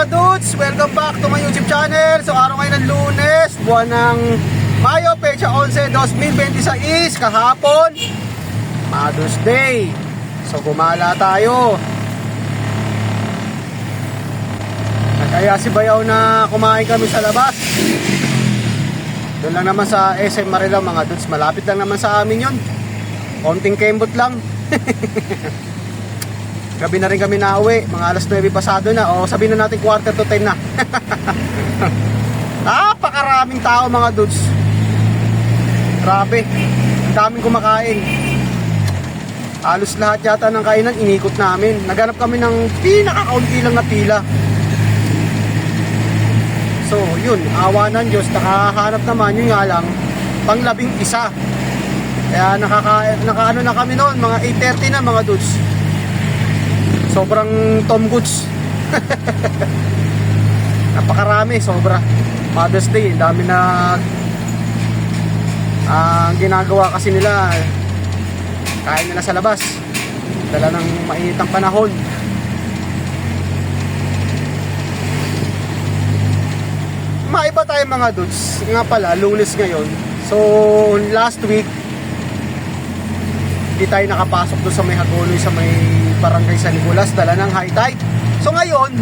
mga dudes? Welcome back to my YouTube channel. So araw ngayon ng Lunes, buwan ng Mayo, Pecha 11, 2026. Kahapon, Mother's Day. So gumala tayo. Kaya si Bayaw na kumain kami sa labas. Doon lang naman sa SM Marila mga dudes. Malapit lang naman sa amin yun. Konting kembot lang. Gabi na rin kami nauwi. Mga alas 9 pasado na. O sabihin na natin quarter to 10 na. Napakaraming tao mga dudes. Grabe. Ang daming kumakain. Halos lahat yata ng kainan inikot namin. Naghanap kami ng pinakakaunti lang na pila. So yun, awa ng Diyos. Nakahanap naman yun nga lang pang-11. Kaya nakaano na kami noon. Mga 8:30 na mga dudes. Sobrang Tom Goods. Napakarami, sobra. Mother's Day, dami na ang ginagawa kasi nila. Kain nila sa labas. Dala ng mainitang panahon. Maiba tayo mga dudes. Nga pala, Lunes ngayon. So, last week hindi tayo nakapasok doon sa may Hagonoy, sa may Barangay San Nicolas, dala ng high tide. So ngayon,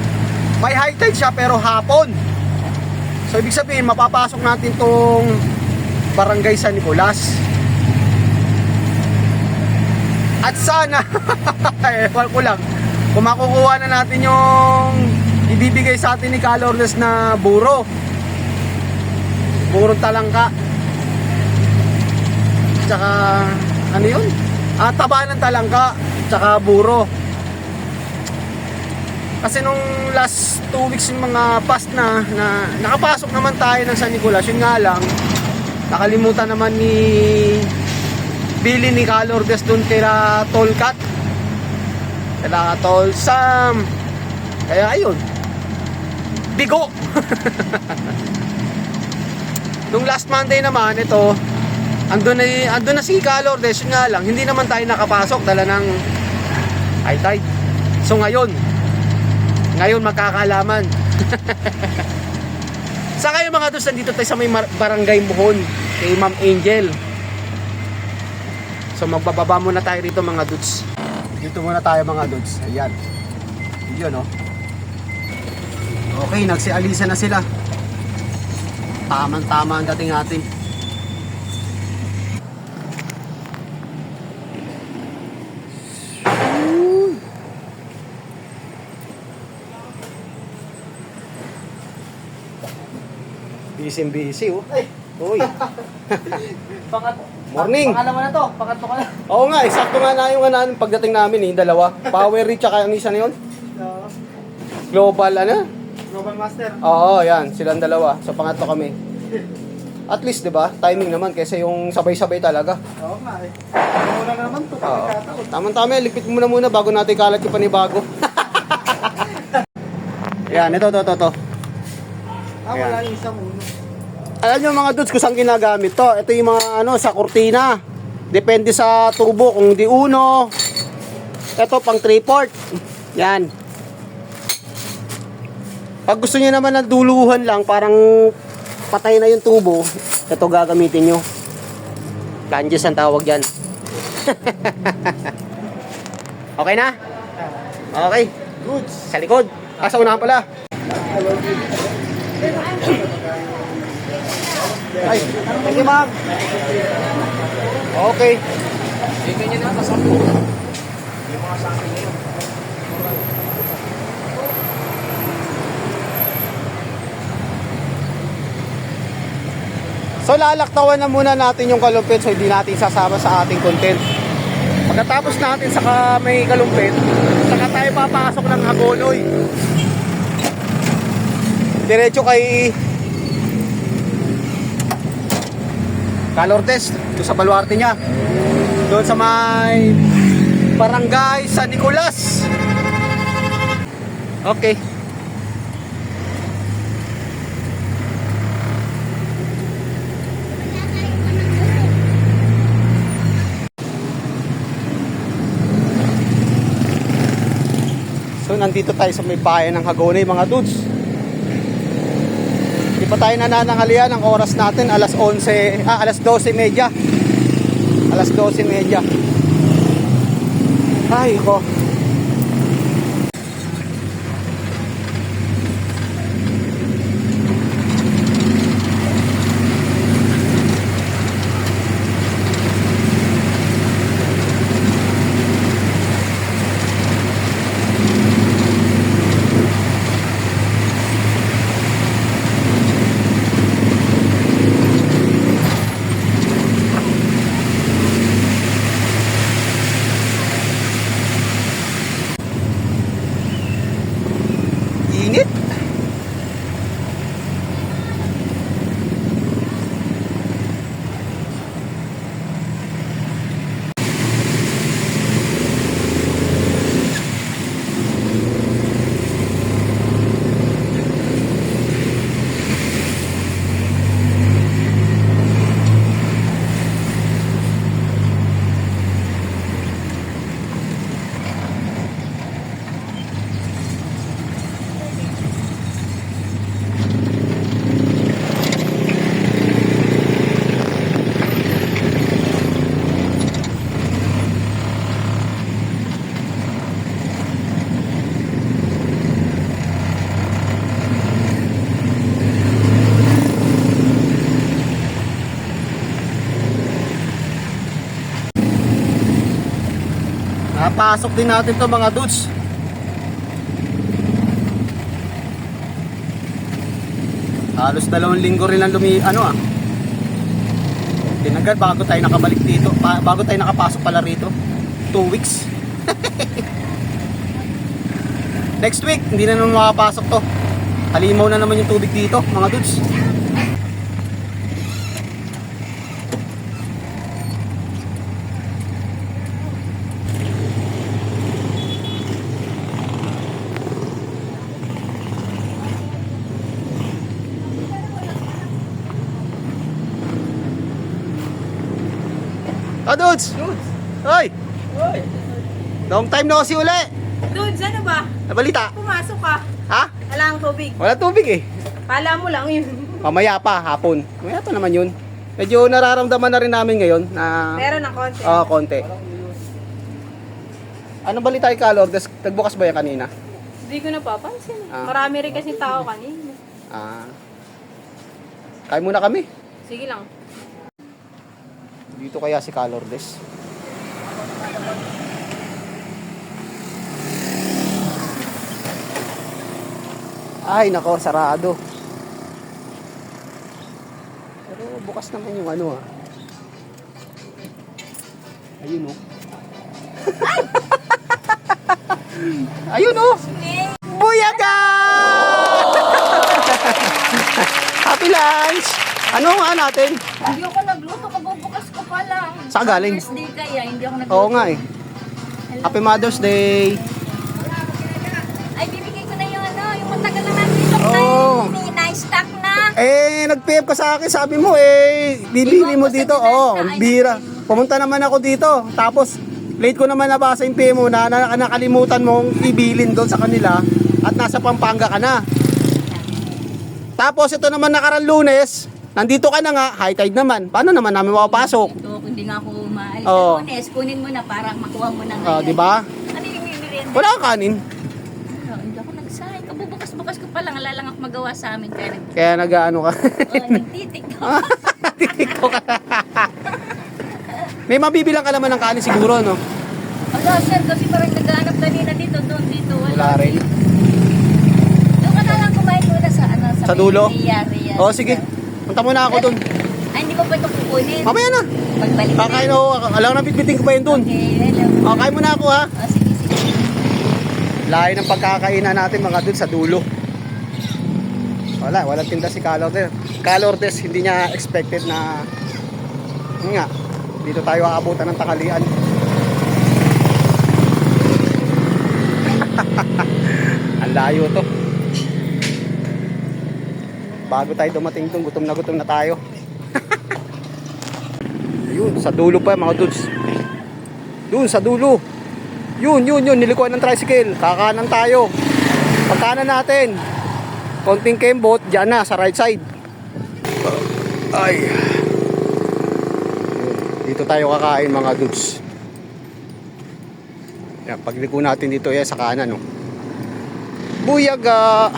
may high tide siya pero hapon. So ibig sabihin, mapapasok natin tong Barangay San Nicolas. At sana, ewan ko lang, kung makukuha na natin yung ibibigay sa atin ni Calordes na buro. Burong talangka. Tsaka, ano yun? Taba ng talangka tsaka buro. Kasi nung last 2 weeks yung mga past na nakapasok naman tayo ng San Nicolas. Yun nga lang, nakalimutan naman ni Billy ni Calordes dun kila Tolcat, kila Tol Sam. Kaya ayun, bigo. Nung last Monday naman, ito andun na si Calordes. Yun nga lang, hindi naman tayo nakapasok, dala ng high tide. So ngayon magkakalaman. Sa kayo mga dudes, nandito tayo sa may Barangay Mohon kay Ma'am Angel. So magbababa muna tayo rito mga dudes. Dito muna tayo mga dudes. Ayan. Yun oh. Okay, nagsialisa na sila. Tamang-tama ang dating natin. Busy oh. Uy. Morning. Pangalawa na to, pangatlo ka na. Oo nga, eksakto nga na yung pagdating namin dalawa. Power Reach tsaka ang isa na yun. Global ano? Global Master. Oo, yan, silang dalawa. So pangatlo kami. At least 'di ba? Timing naman kaysa yung sabay-sabay talaga. Oo nga eh. Muna na naman to, pagkakataon. Tama-tama, ligpit mo muna bago natin kalat yung panibago. Yan, ito. Wala yung isang uno. Alam nyo mga dudes kung saan ginagamit to. Ito yung mga sa kurtina. Depende sa tubo kung di uno. Ito pang 3/4. Yan. Pag gusto niyo naman ng duluhan lang, parang patay na yung tubo, ito gagamitin nyo. Flanges ang tawag dyan. Okay na? Okay. Good. Sa likod. Sa unahan pala. Ay, thank you ma'am. Okay. Ganyan na sa sampo. Yung mga sakin ngayon. So lalaktawan na muna natin yung kalumpit, so hindi natin sasama sa ating content. Pagkatapos natin sa may kalumpit, saka tayo papasok ng Hagonoy. Diretso kay Calordes, doon sa baluarte niya. Doon sa may Barangay San Nicolas. Okay. nandito tayo sa may bayan ng Hagonoy mga dudes. Hindi pa tayo nananangalian. Ang oras natin alas 12:30. Alas 12:30. Ay ko. Init. Napasok din natin to mga dudes. Halos 2 linggo rin ang tinagal bago tayo nakabalik dito, bago tayo nakapasok pala rito. 2 weeks. Next week hindi na naman makapasok to. Halimaw na naman yung tubig dito mga dudes. Dudes! Hoy! Long time no see uli! Dudes, ano ba? Nabalita? Pumasok ka. Ha? Wala ang tubig. Wala tubig eh. Kala mo lang yun. Mamaya pa, hapon. Mamaya pa naman yun. Medyo nararamdaman na rin namin ngayon na... Meron ng konti. Oo, konti. Anong balita kay Kalor? Nagbukas ba yan kanina? Hindi ko napapansin. Ah. Marami rin kasi tao kanina. Kain muna kami. Sige lang. Dito kaya si Calordes. Ay nako, sarado. Pero bukas naman yung Ayun oh. Ayun oh. Buyaga! Happy lunch! Ano nga natin? Hindi ako nagluto, kabubukas ko pa lang. Saan galing? First day kaya, hindi ako nagluto. Oo nga eh. Happy Mother's Day! Ay, bibigay ko na yung yung matagal na natin ito. Oo. Na-stock na. Nag-PM ka sa akin, sabi mo bibili mo dito. Bira. Pumunta naman ako dito. Tapos, late ko naman nabasa yung PM mo na nakalimutan mong ibilin doon sa kanila at nasa Pampanga ka na. Tapos, ito naman nakarang Lunes, nandito ka na nga, high tide naman. Paano naman namin mapapasok? Ito, hindi nga ako umaalis. Oo. Lunes, kunin mo na para makuha mo na ngayon. Di ba? Ano yung merienda? Wala kang kanin. Hindi ako nagsay. Kabubukas-bukas ko pa lang. Wala lang ako magawa sa amin. Kaya nag-ano ka. Nagtitik ko. Titiko ka. May mabibilang ka naman ng kanin siguro, no? Wala, sir. Kasi parang nag-aanap kanina dito, doon, dito. Wala rin. Doon ka na lang kumain muna sa dulo? Ria. Sige. Punta muna ako doon. Ay, hindi ko pa ito kukunin. Mamaya na. Pagbalik na. Kakain ako. Alam na bitbitin ko pa yun doon. Okay, hello. Kain muna ako ha. Sige, sige. Lahi ng pagkakainan natin mga doon sa dulo. Walang tinda si Calordes. Hindi niya expected na nga, dito tayo aabutan ng tanghalian. Ang layo to. Bago tayo dumating doon, gutom na tayo. Ayun, sa dulo pa mga dudes. Doon sa dulo. Yun, nilikuan ng tricycle. Kakanan tayo. Pagkanan natin. Konting kembot, dyan na, sa right side. Ay. Dito tayo kakain mga dudes. Yan, pagliko natin dito yan sa kanan, no. Buyaga.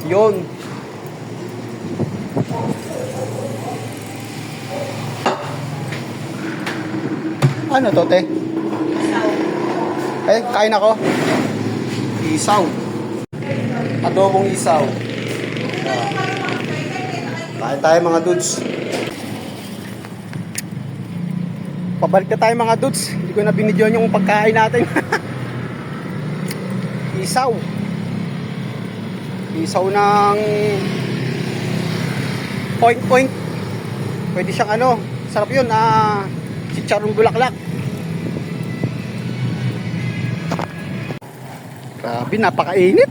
Yon. Ano to, te? Eh, kain ako. Isaw. Adobong isaw. Kain tayo mga dudes. Pabalik na tayo mga dudes. Hindi ko na binidyoan yung pagkain natin. Isaw. Isaw ng point. Pwede siyang ano. Sarap yun. Chicharong bulaklak. Grabe, napakainit.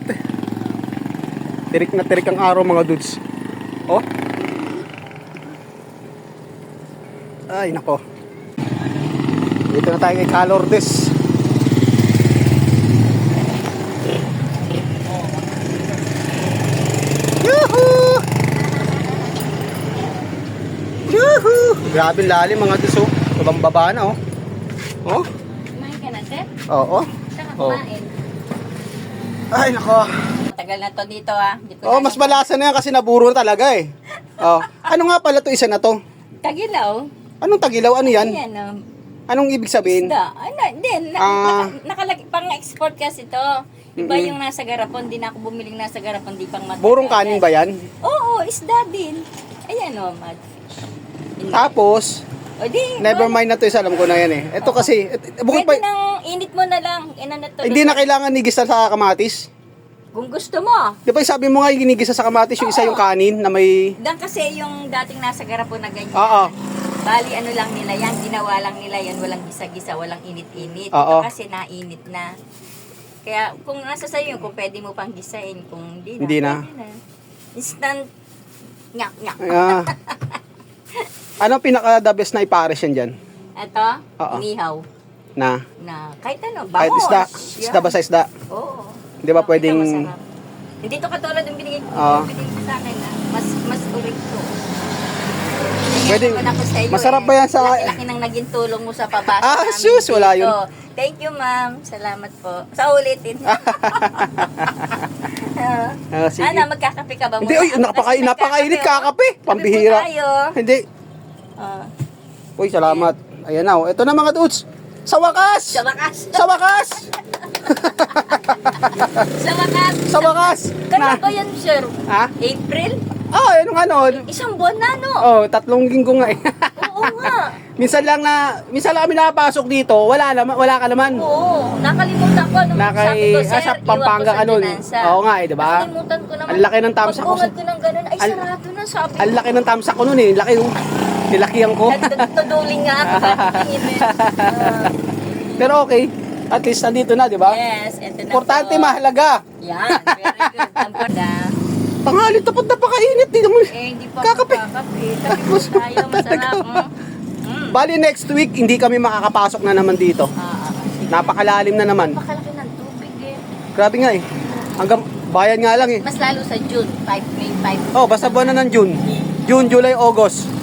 Tirik na tirik ang araw mga dudes. Oh. Ay, nako. Dito na tayo kay Calordes. Yuhuu! Yuhuu! Grabe lalim mga dudes, oh. Ibang baba na, oh. Oh? Kumain ka na, Sir? Oo. Saan ka Oh. kumain? Ay, nako. Tagal na to dito Di ko Oh, mas malasa na yan kasi naburo na talaga eh. Oh. Ano nga pala to isa na to? Tagilaw. Anong tagilaw? Ano yan? Ayan, Anong ibig sabihin? isda. Ano, din. Nakalagay pang-export kasi to. Iba yung nasa garapon. Di na ako bumiling nasa garapon. Di pang matagal. Burong kanin ba yan? Oo, isda din. Ayan mad. Tapos, O di. never mind na to isa. Alam ko na yan eh. Ito kasi, bukod pa, Pwede nang init mo na lang. hindi na kailangan nigisa sa kamatis. Kung gusto mo. Di ba sabi mo nga yung ginigisa sa kamatis, yung isa yung kanin na may... Dan kasi yung dating nasa garapon na ganyan. Oo. Bali ano lang nila yan, ginawa lang nila yan, walang gisa-gisa, walang init-init. Oo. Ito kasi nainit na. Kaya kung nasa sa'yo yun, kung pwede mo pang gisain, kung hindi na. Hindi na. pwede na. Instant, nyak. Ah. Ano pinaka-the best na ipares yan dyan? Ito, Oo. inihaw. Na? Kahit ano, Kahit bangus. isda? Yan. Isda ba sa isda? Oo. Di ba Ito, pwedeng... masarap. Hindi to katulad yung binigay Oo. binigay sa akin. Mas ulit to. Pwedeng- Naman ako sa iyo, masarap ba yan sa- Laki-laki nang naging tulong mo sa pabasa Ah, namin sus, wala dito. yun. Thank you, ma'am. Salamat po. Sa ulitin. Sige. Ana, magkakape ka ba? Hindi, oy, napakainit kakape. Pambihira. Tayo. Hindi. Ah, Uy, salamat. Ayan na, oh. Ito na mga dudes. Sa wakas! sa wakas. Sa wakas! Sa wakas. Sa wakas! Kailan ba yan, sir? Ha? April? Anong ano? Isang buwan na, no? Oh, 3 linggo nga eh. Oo nga. minsan lang kami napasok dito, wala ka naman. Oo. Nakalimutan ko. Nung sabi ko, sir, sa iwan Pampanga ko sa ano. Dinansa. Oo nga eh, di ba? Nakalimutan ko naman. Ang laki ng tamsak ko. Pagbungad ko ng ganun, ay Al- sarado na, sabi Ang laki ng tamsak ko noon eh. Laki yung nilakihan ko. Tuduling nga ako. Tingin Pero okay. At least nandito na, di ba? Yes, ito na Importante, po. mahalaga. Yan, very good. Tampoda. Tanghali, tapos napakainit. Di naman. Hindi pa Kakape. Kakape. Tapos tayo, masarap. Bali next week, hindi kami makakapasok na naman dito. Sige. Napakalalim na naman. Napakalaki ng tubig eh. Grabe nga eh. Hanggang bayan nga lang eh. Mas lalo sa June, 5, May 5. Oh, basta buwan na ng June. June, July, August.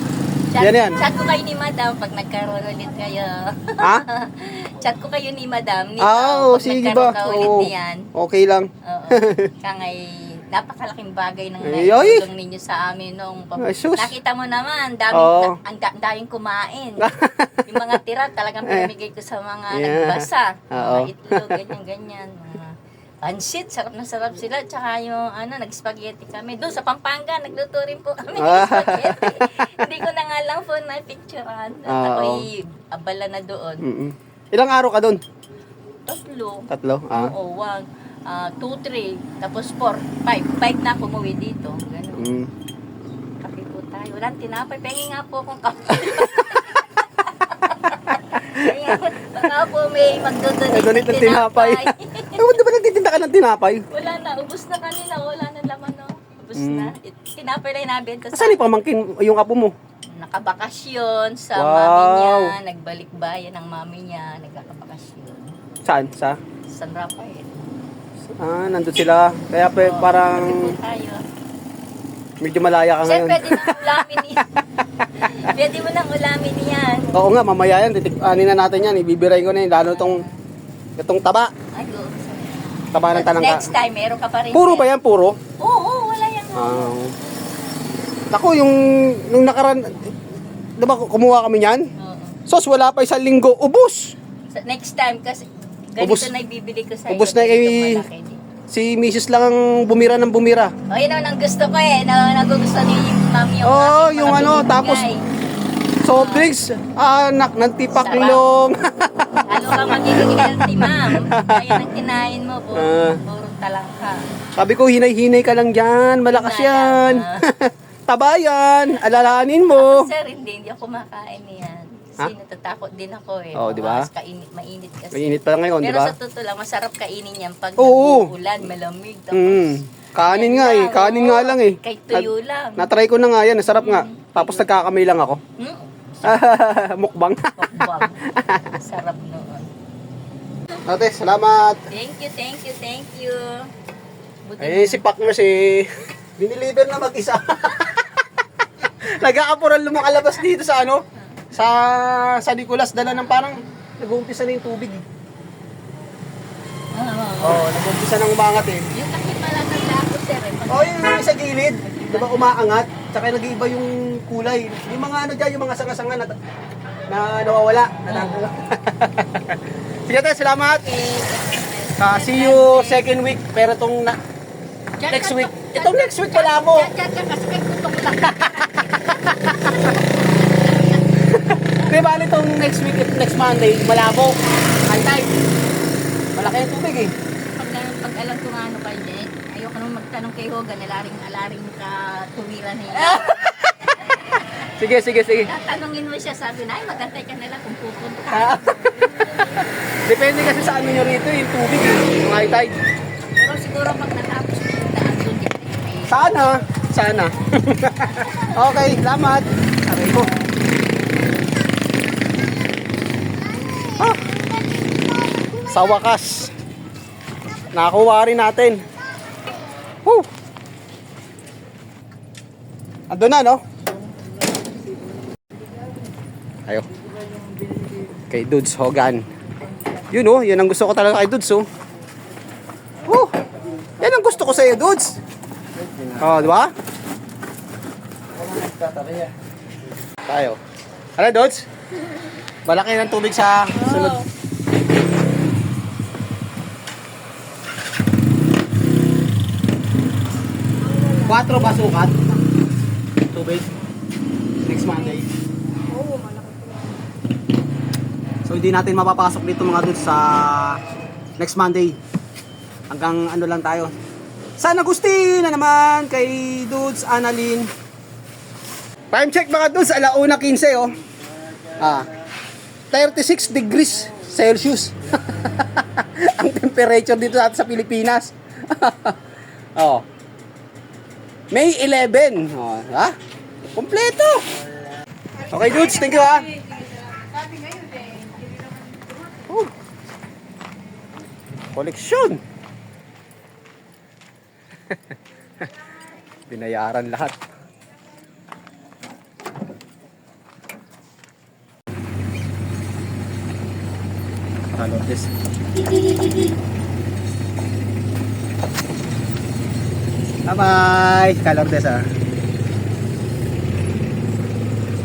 Yan yan. Chat ko kayo ni Madam pag nagkaroon ulit kayo. Ha? Chat ko kayo ni Madam. Nito, Oo, pag sige nagkaroon ba? ka ulit Oo. niyan. Okay lang. Oo. Kangay, napakalaking bagay ng Ay, naitulong ninyo sa amin nung Ay, sus. nakita mo naman, Oo. daming kumain. Yung mga tira talagang pinamigay ko sa mga Yeah. nagbasa. Oo. Mga itlog, ganyan-ganyan. Pansit, sarap na sarap sila. Tsaka yung nag-spaghetti kami. Doon sa Pampanga, nagluto rin po kami ng spaghetti. Hindi ko na nga lang po na-picturean. At Oo. ako'y abala na doon. Mm-mm. Ilang araw ka doon? 3. 3? Ah. Oo, 1, 2, 3, tapos 4, 5 na ako umuwi dito. Ganun. Mm. Kape po tayo. Walang tinapay. Pengi nga po akong kape. Baka po may magdodonate Donate ng tinapay. Di ba nagtitinda ka ng tinapay? Wala na. Ubus na kanina. Wala na laman, no? Ubus na. Tinapay na yung nabenta sa Saan yung pamangkin, yung apo mo? nakabakasyon sa Wow. mami niya. Nagbalik bayan ng mami niya. Nagkakabakasyon. Saan? Sa? San Rafael. Nandun sila. Kaya parang Pwede po tayo. medyo malaya ka Sir, ngayon. pwede nang ulamin niya. Pwede mo nang ulamin yan. Oo nga, mamaya yan. Anin na natin yan. Ibibirayin ko na yun. Lalo itong taba. Ay, oo. Sorry. Taba ng talangka. Next time, meron ka pa rin. Puro sir. ba yan? Puro? Oo, wala yan. Ako, nung nakaraan, diba kumuha kami niyan? Oo. Sos, wala pa isang linggo. Ubus! Next time, kasi ganito Ubus- na ibibili ko sa'yo. ubus na ganitong kay- malaki din. Si Mrs. lang ang bumira ng bumira. O, yun ang gusto ko eh. Nagugusto niyo yung mami yung Oo, aking yung mga ano, binibigay. tapos soft drinks. Anak ng tipaklong. Ano ka magiging healthy, ma'am? Kaya nang kinain mo, Ah. purong talangka. Sabi ko, hinay-hinay ka lang dyan. Malakas Hinay yan. lang, Taba yan. Alalahanin mo. Sir, hindi ako kumakain niyan. Ha? Kasi natatakot din ako eh. Oo, di ba? Mas mainit kasi. Mainit pa ngayon, di Pero ba? sa totoo lang, masarap kainin yan pag Oo. nag-uulan, malamig. Tapos, Kanin nga eh. Kanin nga lang eh. Kahit tuyo lang. Natry ko na nga yan. Sarap nga. Tapos nagkakamay lang ako. Mukbang. Pokbang. Sarap noon. Ate, salamat. Thank you. Buti Eh, si Pak nga si... Diniliver na mag-isa. Nag-aapuran lumakalabas dito sa ano? Sa Nicolas. Dala ng parang... Nag-uumpisa na yung tubig eh. Oo, nag-uumpisa na umangat eh. Yung takip pala ng lako, sir. Oo, yung sa gilid. Diba umaangat? Tsaka nag-iiba yung kulay. Yung mga ano dyan, yung mga sanga-sanga na nawawala. Sige tayo, salamat. See you second week. Pero itong next week. Itong next week wala mo. Diyan ka kasi may kutok lang. Di ba itong next week, next Monday, malabo. High tide. Malaki yung tubig eh. Pag alam ko nga ano kayo dyan, ayoko nang magtanong kay Hogan, alaring ka tumira niya. Sige. Tatanungin mo siya, sabi na, ay magantay ka nila kung pupunta ka. Depende kasi sa ano nyo rito, yung tubig eh. Yung high tide. Pero siguro pag natapos mo yung daan doon, Sana. Okay, salamat. Aray ko. Sa wakas, nakuha rin natin. Woo! Ando na, no? Ayo. Kay Dudes Hogan. Yun, oh. Yan ang gusto ko talaga kay Dudes, oh. Woo! Yan ang gusto ko sa iyo, Dudes. Oh, di ba? Tayo. Ano, Dudes? Malaki ng tubig sa sunod. Quatro ba sukat? Tubig? Next Monday. Oo, malaki po. So hindi natin mapapasok dito mga dudes sa next Monday. Hanggang ano lang tayo. San Agustin na naman kay Dudes Annalyn. Time check mga dudes, 1:15 oh. 36 degrees Celsius. Ang temperature dito sa Pilipinas. Oh. May 11. Oh, ha? Kompleto. Okay dudes, thank you ha. Oh. Koleksyon. Binayaran lahat. Kalordes. Bye-bye. Kalordes ah.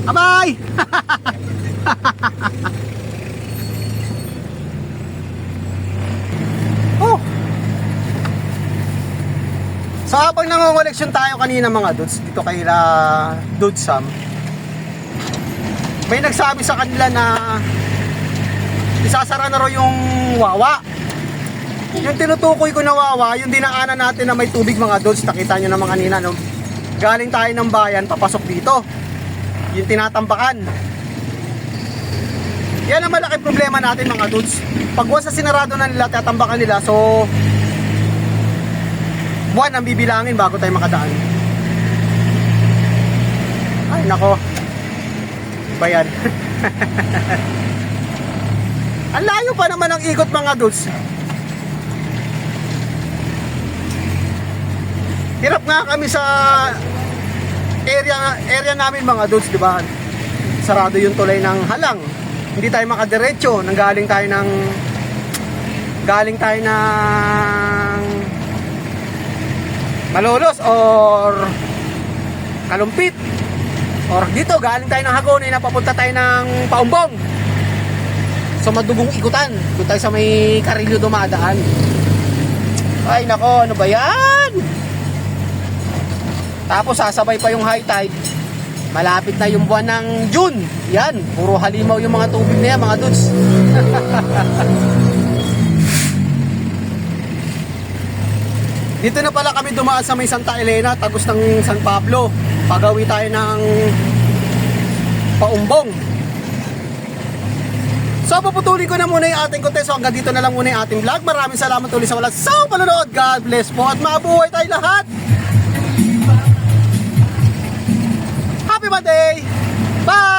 Bye-bye. Oh. So habang nangongoleksyon tayo kanina mga dudes, dito kay Dude Sam, may nagsabi sa kanila na isasara na raw yung wawa. Yung tinutukoy ko na wawa, yung dinaanan natin na may tubig mga dudes, nakita nyo naman kanina, no? Galing tayo ng bayan, papasok dito. Yung tinatambakan. Yan ang malaki problema natin mga dudes. Pag once na sinarado na nila, tatambakan nila, so buwan ang bibilangin bago tayo makadaan. Ay nako. Ba yan? Ang layo pa naman ang ikot mga dudes. Hirap nga kami sa area namin mga dudes, di ba? Sarado yung tulay ng halang. Hindi tayo makadiretso. Galing tayo ng Malolos or Kalumpit. Or dito, galing tayo ng Hagonoy na papunta tayo ng Paumbong. So madugong ikutan. Doon tayo sa may Karilyo dumadaan. Ay nako, ano ba yan? Tapos sasabay pa yung high tide. Malapit na yung buwan ng June. Yan, puro halimaw yung mga tubig na yan, mga dudes. Dito na pala kami dumaan sa may Santa Elena, tagos ng San Pablo. Pagawi tayo ng Paumbong. So puputulin ko na muna yung ating content. So hanggang dito na lang muna yung ating vlog. Maraming salamat ulit sa walang sawang panonood. God bless po at mabuhay tayo lahat. Happy Monday! Bye!